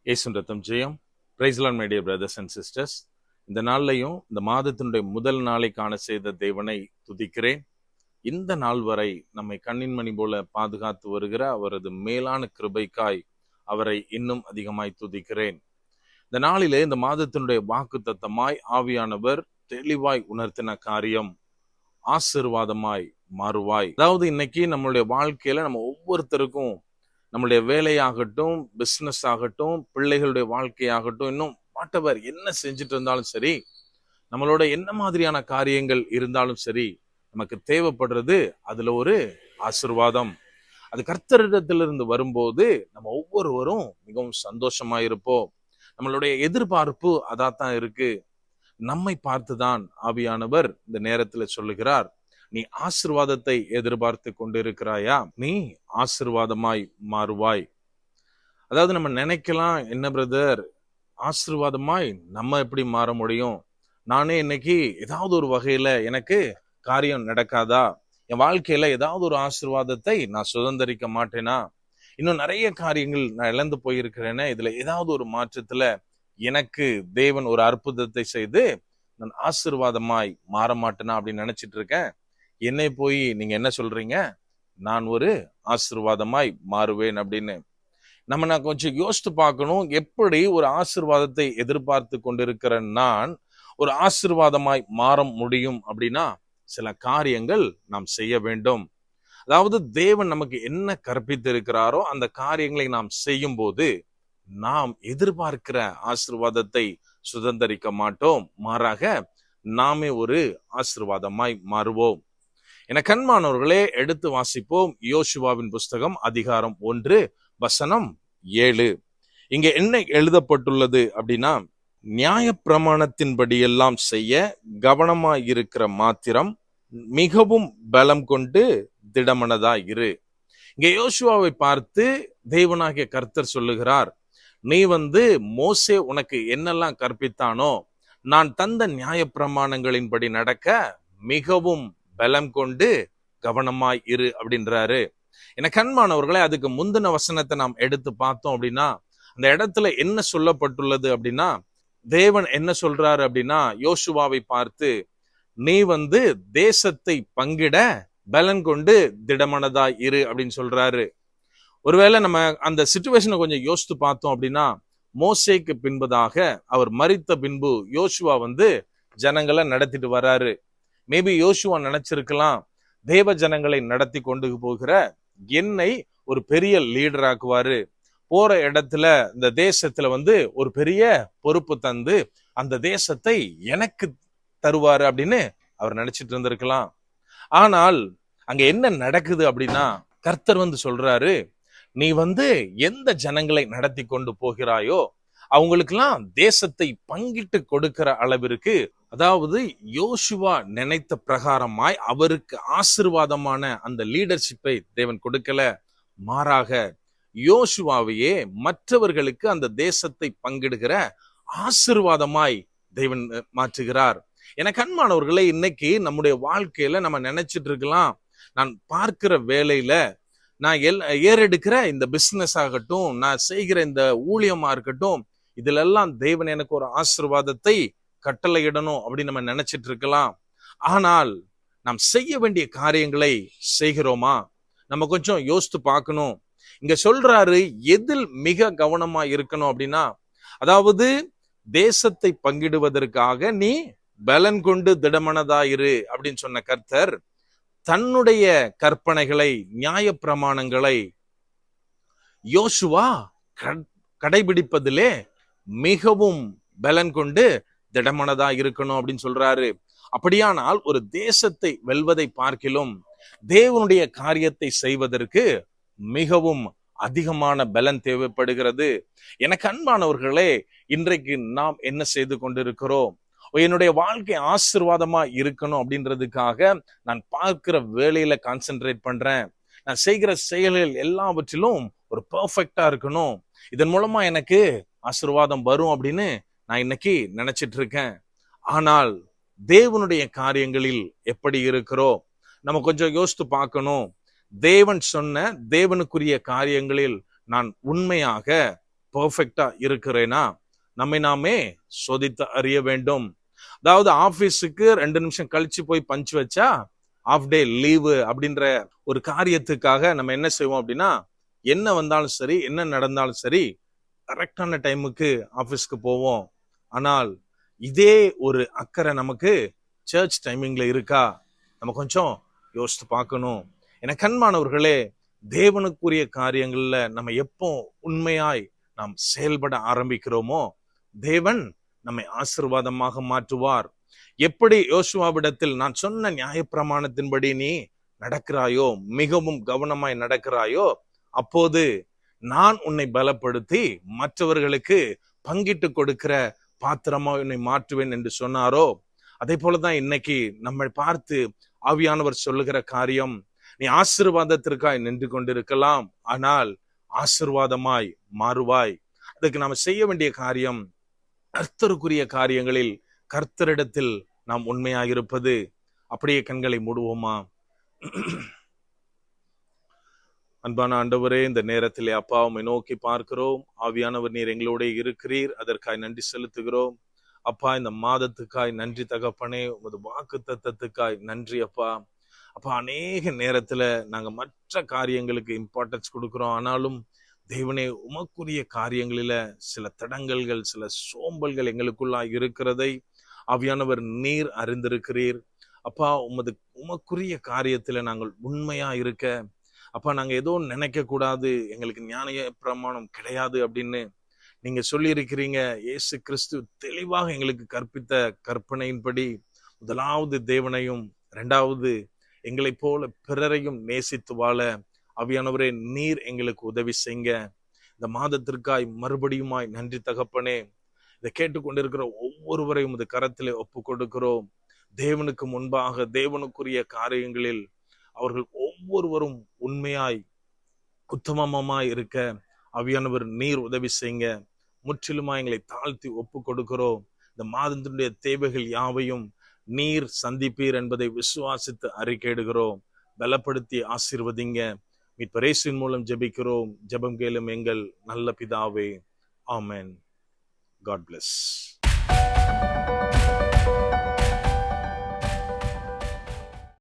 இயேசுவின் ரத்தம் ஜெயம். Praise lord my dear brothers and sisters. இந்த நாள்லையும் இந்த மாதத்தினுடைய முதல் நாளை காண செய்த தேவனை துதிக்கிறேன். இந்த நாள் வரை நம்மை கண்ணின் மணி போல பாதுகாத்து வருகிற அவரது மேலான கிருபைக்காய் அவரை இன்னும் அதிகமாய் துதிக்கிறேன். இந்த நாளிலே இந்த மாதத்தினுடைய வாக்கு தத்தமாய் ஆவியானவர் தெளிவாய் உணர்த்தின காரியம், ஆசீர்வாதமாய் மாறுவாய். அதாவது இன்னைக்கு நம்மளுடைய வாழ்க்கையில நம்ம ஒவ்வொருத்தருக்கும் நம்மளுடைய வேலையாகட்டும், பிஸ்னஸ் ஆகட்டும், பிள்ளைகளுடைய வாழ்க்கையாகட்டும், இன்னும் வாட்டவர் என்ன செஞ்சுட்டு இருந்தாலும் சரி, நம்மளோட என்ன மாதிரியான காரியங்கள் இருந்தாலும் சரி, நமக்கு தேவைப்படுறது அதுல ஒரு ஆசீர்வாதம். அது கர்த்தரிடத்திலிருந்து வரும்போது நம்ம ஒவ்வொருவரும் மிகவும் சந்தோஷமா இருப்போம். நம்மளுடைய எதிர்பார்ப்பு அதாத்தான் இருக்கு. நம்மை பார்த்துதான் ஆவியானவர் இந்த நேரத்துல சொல்லுகிறார், நீ ஆசீர்வாதத்தை எதிர்பார்த்து கொண்டிருக்கிறாயா? நீ ஆசீர்வாதமாய் மாறுவாய். அதாவது நம்ம நினைக்கலாம், என்ன பிரதர், ஆசீர்வாதமாய் நம்ம எப்படி மாற முடியும்? நானே இன்னைக்கு ஏதாவது ஒரு வகையில எனக்கு காரியம் நடக்காதா? என் வாழ்க்கையில ஏதாவது ஒரு ஆசீர்வாதத்தை நான் சுதந்திரிக்க மாட்டேனா? இன்னும் நிறைய காரியங்கள் நான் இழந்து போயிருக்கிறேனே, இதுல ஏதாவது ஒரு மாற்றத்துல எனக்கு தேவன் ஒரு அற்புதத்தை செய்து நான் ஆசீர்வாதமாய் மாற மாட்டேனா அப்படின்னு நினைச்சிட்டு இருக்கேன். என்னை போய் நீங்க என்ன சொல்றீங்க, நான் ஒரு ஆசீர்வாதமாய் மாறுவேன் அப்படின்னு? நான் கொஞ்சம் யோசித்து பார்க்கணும். எப்படி ஒரு ஆசீர்வாதத்தை எதிர்பார்த்து கொண்டிருக்கிற நான் ஒரு ஆசீர்வாதமாய் மாற முடியும் அப்படின்னா, சில காரியங்கள் நாம் செய்ய வேண்டும். அதாவது தேவன் நமக்கு என்ன கற்பித்து இருக்கிறாரோ அந்த காரியங்களை நாம் செய்யும் போது நாம் எதிர்பார்க்கிற ஆசீர்வாதத்தை சுதந்திரிக்க மாட்டோம். மாறாக நாமே ஒரு ஆசீர்வாதமாய் மாறுவோம். என கண்மானவர்களே, எடுத்து வாசிப்போம். யோசுவாவின் புஸ்தகம் அதிகாரம் 1 வசனம் 7. இங்க என்ன எழுதப்பட்டுள்ளது அப்படின்னா, நியாயப்பிரமாணத்தின்படி எல்லாம் செய்ய கவனமாயிருக்கிற மாத்திரம் மிகவும் பலம் கொண்டு திடமனதாயிரு. இங்க யோசுவாவை பார்த்து தேவனாகிய கர்த்தர் சொல்லுகிறார், நீ மோசே உனக்கு என்னெல்லாம் கற்பித்தானோ, நான் தந்த நியாயப்பிரமாணங்களின்படி நடக்க மிகவும் பலம் கொண்டு கவனமாய் இரு அப்படின்றாரு. என கண்மானவர்களே, அதுக்கு முந்தின வசனத்தை நாம் எடுத்து பார்த்தோம் அப்படின்னா, அந்த இடத்துல என்ன சொல்லப்பட்டுள்ளது அப்படின்னா, தேவன் என்ன சொல்றாரு அப்படின்னா, யோசுவாவை பார்த்து நீ தேசத்தை பங்கிட பலன் கொண்டு திடமனதாய் இரு அப்படின்னு சொல்றாரு. ஒருவேளை நம்ம அந்த சிச்சுவேஷனை கொஞ்சம் யோசித்து பார்த்தோம் அப்படின்னா, மோசேக்கு பின்பதாக அவர் மரித்த பின்பு யோசுவா ஜனங்களை நடத்திட்டு வர்றாரு. மேபி யோசுவா நினைச்சிருக்கலாம், தேவ ஜனங்களை நடத்தி கொண்டு போகிற என்னை ஒரு பெரிய லீடர் ஆக்குவாரு, போற இடத்துல இந்த தேசத்துல ஒரு பெரிய பொறுப்பு தந்து அந்த தேசத்தை எனக்கு தருவாரு அப்படின்னு அவர் நினைச்சிட்டு இருந்திருக்கலாம். ஆனால் அங்க என்ன நடக்குது அப்படின்னா, கர்த்தர் சொல்றாரு, நீ எந்த ஜனங்களை நடத்தி கொண்டு போகிறாயோ அவங்களுக்கெல்லாம் தேசத்தை பங்கிட்டு கொடுக்கிற அளவிற்கு, அதாவது யோசுவா நினைத்த பிரகாரமாய் அவருக்கு ஆசீர்வாதமான அந்த லீடர்ஷிப்பை தேவன் கொடுக்கல. மாறாக யோசுவாவையே மற்றவர்களுக்கு அந்த தேசத்தை பங்கிடுகிற ஆசீர்வாதமாய் தேவன் மாற்றுகிறார். என கண்மானவர்களே, இன்னைக்கு நம்முடைய வாழ்க்கையில நம்ம நினைச்சிட்டு இருக்கலாம், நான் பார்க்கிற வேலையில, நான் ஏறெடுக்கிற இந்த பிசினஸ் ஆகட்டும், நான் செய்கிற இந்த ஊழியமா இருக்கட்டும், இதுல எல்லாம் தேவன் எனக்கு ஒரு ஆசீர்வாதத்தை கட்டளையிடணும் அப்படின்னு நம்ம நினைச்சிட்டு இருக்கலாம். ஆனால் நாம் செய்ய வேண்டிய காரியங்களை செய்கிறோமா? நம்ம கொஞ்சம் யோசித்து பார்க்கணும். இங்க சொல்றாரு, எதில் மிக கவனமா இருக்கணும் அப்படின்னா, அதாவது தேசத்தை பங்கிடுவதற்காக நீ பலன் கொண்டு திடமனதாயிரு அப்படின்னு சொன்ன கர்த்தர் தன்னுடைய கற்பனைகளை, நியாய பிரமாணங்களை யோசுவா கடைபிடிப்பதிலே மிகவும் பலன் கொண்டு திடமனதா இருக்கணும் அப்படின்னு சொல்றாரு. அப்படியானால் ஒரு தேசத்தை வெல்வதை பார்க்கிலும் தேவனுடைய காரியத்தை செய்வதற்கு மிகவும் அதிகமான பலன் தேவைப்படுகிறது. எனக்கு அன்பானவர்களே, இன்றைக்கு நாம் என்ன செய்து கொண்டிருக்கிறோம்? என்னுடைய வாழ்க்கை ஆசீர்வாதமா இருக்கணும் அப்படின்றதுக்காக நான் பார்க்கிற வேலையில கான்சென்ட்ரேட் பண்றேன். நான் செய்கிற செயல்கள் எல்லாவற்றிலும் ஒரு பெர்ஃபெக்டா இருக்கணும், இதன் மூலமா எனக்கு ஆசீர்வாதம் வரும் அப்படின்னு நான் இன்னைக்கு நினைச்சிட்டு இருக்கேன். ஆனால் தேவனுடைய காரியங்களில் எப்படி இருக்கிறோம்? நம்ம கொஞ்சம் யோசித்து பார்க்கணும். தேவன் சொன்ன தேவனுக்குரிய காரியங்களில் நான் உண்மையாக பெர்ஃபெக்டா இருக்கிறேனா நம்மை நாமே சோதித்து அறிய வேண்டும். அதாவது ஆபீஸுக்கு 2 நிமிஷம் கழிச்சு போய் பஞ்ச் வச்சா ஆஃப் டே லீவு அப்படின்ற ஒரு காரியத்துக்காக நம்ம என்ன செய்வோம் அப்படின்னா, என்ன வந்தாலும் சரி, என்ன நடந்தாலும் சரி, கரெக்டான டைமுக்கு ஆபீஸ்க்கு போவோம். ஆனால் இதே ஒரு அக்கறை நமக்கு சர்ச் டைமிங்ல இருக்கா? நம்ம கொஞ்சம் யோசித்து பார்க்கணும். என கண்மானவர்களே, தேவனுக்குரிய காரியங்கள்ல நம்ம எப்போ உண்மையாய் நாம் செயல்பட ஆரம்பிக்கிறோமோ, தேவன் நம்மை ஆசீர்வாதமாக மாற்றுவார். எப்படி யோசுவாவிடத்தில் நான் சொன்ன நியாயப்பிரமாணத்தின்படி நீ நடக்கிறாயோ, மிகவும் கவனமாய் நடக்கிறாயோ, அப்போது நான் உன்னை பலப்படுத்தி மற்றவர்களுக்கு பங்கிட்டு கொடுக்கிற பாத்திரமா உன்னை மாற்றுவேன் என்று சொன்னாரோ, அதே போலதான் இன்னைக்கு நம்மை பார்த்து ஆவியானவர் சொல்லுகிற காரியம், நீ ஆசீர்வாதத்திற்காய் நின்று கொண்டிருக்கலாம், ஆனால் ஆசீர்வாதமாய் மாறுவாய். அதுக்கு நாம செய்ய வேண்டிய காரியம், கர்த்தருக்குரிய காரியங்களில் கர்த்தரிடத்தில் நாம் உண்மையாக இருப்பது. அப்படியே கண்களை மூடுவோமா? அன்பான ஆண்டவரே, இந்த நேரத்திலே அப்பா உம்மை நோக்கி பார்க்கிறோம். ஆவியானவர் நீர் எங்களோட இருக்கிறீர், அதற்காய் நன்றி செலுத்துகிறோம். அப்பா, இந்த மாதத்துக்காய் நன்றி தகப்பனே, உமது வாக்கு தத்தத்துக்காய் நன்றி அப்பா. அப்பா, அநேக நேரத்துல நாங்க மற்ற காரியங்களுக்கு இம்பார்ட்டன்ஸ் கொடுக்கிறோம். ஆனாலும் தேவனே, உமக்குரிய காரியங்களில சில தடங்கல்கள், சில சோம்பல்கள் எங்களுக்குள்ளா இருக்கிறதை ஆவியானவர் நீர் அறிந்திருக்கிறீர். அப்பா, உமக்குரிய காரியத்துல நாங்கள் உண்மையா இருக்க, அப்பா, நாங்க ஏதோ நினைக்க கூடாது, எங்களுக்கு ஞான பிரமாணம் கிடையாது அப்படின்னு நீங்க சொல்லி இருக்கிறீங்க. இயேசு கிறிஸ்து தெளிவாக எங்களுக்கு கற்பித்த கற்பனையின்படி முதலாவது தேவனையும், இரண்டாவது எங்களை போல பிறரையும் நேசித்து வாழ ஆவியானவரே நீர் எங்களுக்கு உதவி செய்யுங்க. இந்த மாதத்திற்காய் மறுபடியுமாய் நன்றி தகப்பனே. இதை கேட்டுக்கொண்டிருக்கிற ஒவ்வொருவரையும் இந்த கரத்திலே ஒப்பு கொடுக்கிறோம். தேவனுக்கு முன்பாக தேவனுக்குரிய காரியங்களில் அவர்கள் ஒவ்வொருவரும் உண்மையாய் உத்தமமாய் இருக்க ஆவியானவர் நீர் உதவி செய்யுங்க. முற்றிலுமா எங்களை தாழ்த்தி ஒப்பு கொடுக்கிறோம். இந்த மாதத்தினுடைய தேவைகள் யாவையும் நீர் சந்திப்பீர் என்பதை விசுவாசித்து அறிக்கையிடுகிறோம். பலப்படுத்தி ஆசீர்வதிங்க. மீட்பர் இயேசுவின் மூலம் ஜெபிக்கிறோம். ஜெபம் கேளும் எங்கள் நல்ல பிதாவே. ஆமென். God bless.